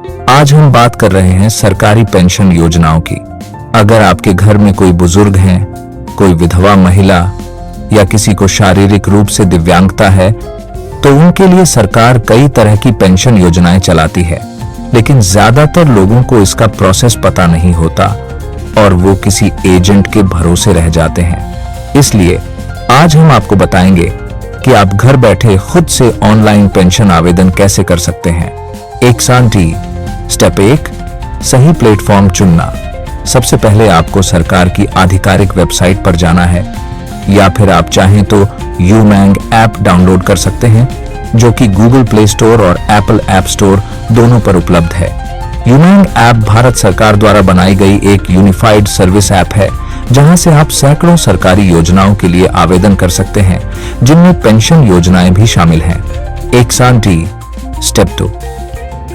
आज हम बात कर रहे हैं सरकारी पेंशन योजनाओं की। अगर आपके घर में कोई बुजुर्ग हैं, कोई विधवा महिला या किसी को शारीरिक रूप से दिव्यांगता है, तो उनके लिए सरकार कई तरह की पेंशन योजनाएं चलाती है, लेकिन ज्यादातर लोगों को इसका प्रोसेस पता नहीं होता और वो किसी एजेंट के भरोसे रह जाते हैं। इसलिए आज हम आपको बताएंगे कि आप घर बैठे खुद से ऑनलाइन पेंशन आवेदन कैसे कर सकते हैं। एक सांटी स्टेप 1, सही प्लेटफॉर्म चुनना। सबसे पहले आपको सरकार की आधिकारिक वेबसाइट पर जाना है, या फिर आप चाहें तो यूमैंग ऐप डाउनलोड कर सकते हैं, जो कि गूगल प्ले स्टोर और एप्पल ऐप स्टोर दोनों पर उपलब्ध है। यूमैंग ऐप भारत सरकार द्वारा बनाई गई एक यूनिफाइड सर्विस ऐप है, जहां से आप सैकड़ों सरकारी योजनाओं के लिए आवेदन कर सकते हैं, जिनमें पेंशन योजनाएं भी शामिल हैं। एक सांटी स्टेप 2,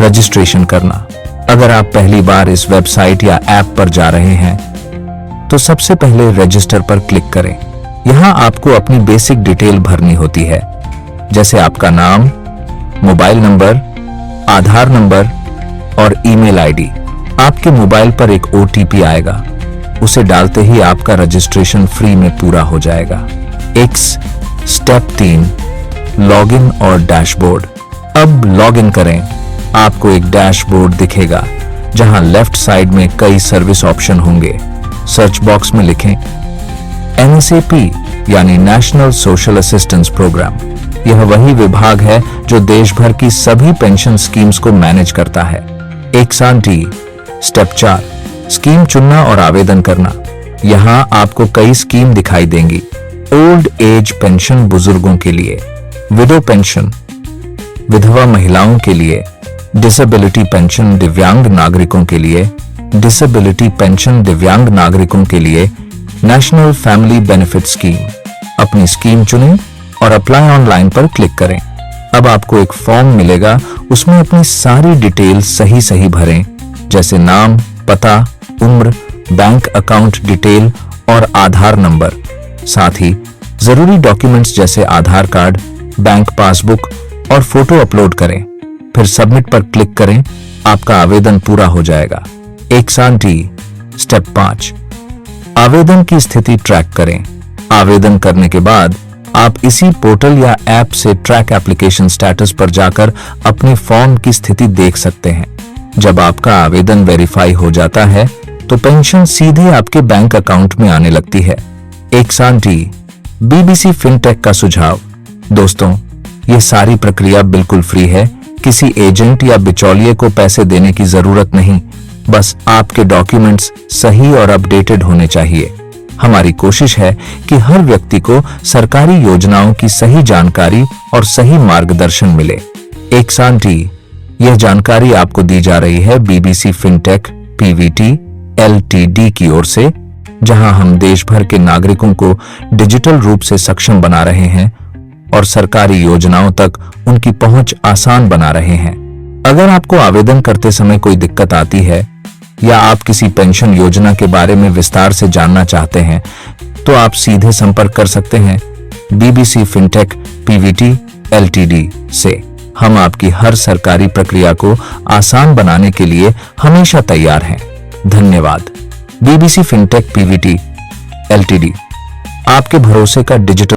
रजिस्ट्रेशन करना। अगर आप पहली बार इस वेबसाइट या ऐप पर जा रहे हैं, तो सबसे पहले रजिस्टर पर क्लिक करें। यहां आपको अपनी बेसिक डिटेल भरनी होती है, जैसे आपका नाम, मोबाइल नंबर, आधार नंबर और ईमेल आईडी। आपके मोबाइल पर एक OTP आएगा, उसे डालते ही आपका रजिस्ट्रेशन फ्री में पूरा हो जाएगा। स्टेप 3, लॉगिन और डैशबोर्ड। अब लॉगिन करें। आपको एक डैशबोर्ड दिखेगा, जहां लेफ्ट साइड में कई सर्विस ऑप्शन होंगे। सर्च बॉक्स में लिखें NSAP यानी नेशनल सोशल असिस्टेंस प्रोग्राम। यह वही विभाग है जो देश भर की सभी पेंशन स्कीम्स को मैनेज करता है। एक सांटी स्टेप 4, स्कीम चुनना और आवेदन करना। यहां आपको कई स्कीम दिखाई देंगी। ओल्ड एज पेंशन बुजुर्गों के लिए, विडो पेंशन विधवा महिलाओं के लिए, डिसेबिलिटी पेंशन दिव्यांग नागरिकों के लिए, डिसेबिलिटी पेंशन दिव्यांग नागरिकों के लिए, नेशनल फैमिली बेनिफिट स्कीम। अपनी स्कीम चुनें और अप्लाई ऑनलाइन पर क्लिक करें। अब आपको एक फॉर्म मिलेगा, उसमें अपनी सारी डिटेल सही भरें, जैसे नाम, पता, उम्र, बैंक अकाउंट डिटेल और आधार नंबर। साथ ही जरूरी डॉक्यूमेंट्स जैसे आधार कार्ड, बैंक पासबुक और फोटो अपलोड करें। फिर सबमिट पर क्लिक करें। आपका आवेदन पूरा हो जाएगा। एक सांटी स्टेप 5, आवेदन की स्थिति ट्रैक करें। आवेदन करने के बाद आप इसी पोर्टल या ऐप से ट्रैक एप्लीकेशन स्टेटस पर जाकर अपने फॉर्म की स्थिति देख सकते हैं। जब आपका आवेदन वेरीफाई हो जाता है, तो पेंशन सीधे आपके बैंक अकाउंट में आने लगती है। एक सांटी BBC फिनटेक का सुझाव। दोस्तों, यह सारी प्रक्रिया बिल्कुल फ्री है। किसी एजेंट या बिचौलिए को पैसे देने की जरूरत नहीं, बस आपके डॉक्यूमेंट्स सही और अपडेटेड होने चाहिए। हमारी कोशिश है कि हर व्यक्ति को सरकारी योजनाओं की सही जानकारी और सही मार्गदर्शन मिले। एक सांटी, यह जानकारी आपको दी जा रही है BBC फिनटेक PVT LTD की ओर से, जहां हम देश भर के नागरिकों को डिजिटल रूप से सक्षम बना रहे हैं और सरकारी योजनाओं तक उनकी पहुंच आसान बना रहे हैं। अगर आपको आवेदन करते समय कोई दिक्कत आती है या आप किसी पेंशन योजना के बारे में विस्तार से जानना चाहते हैं, तो आप सीधे संपर्क कर सकते हैं BBC फिनटेक PVT LTD से। हम आपकी हर सरकारी प्रक्रिया को आसान बनाने के लिए हमेशा तैयार हैं। धन्यवाद। BBC फिनटेक PVT LTD, आपके भरोसे का डिजिटल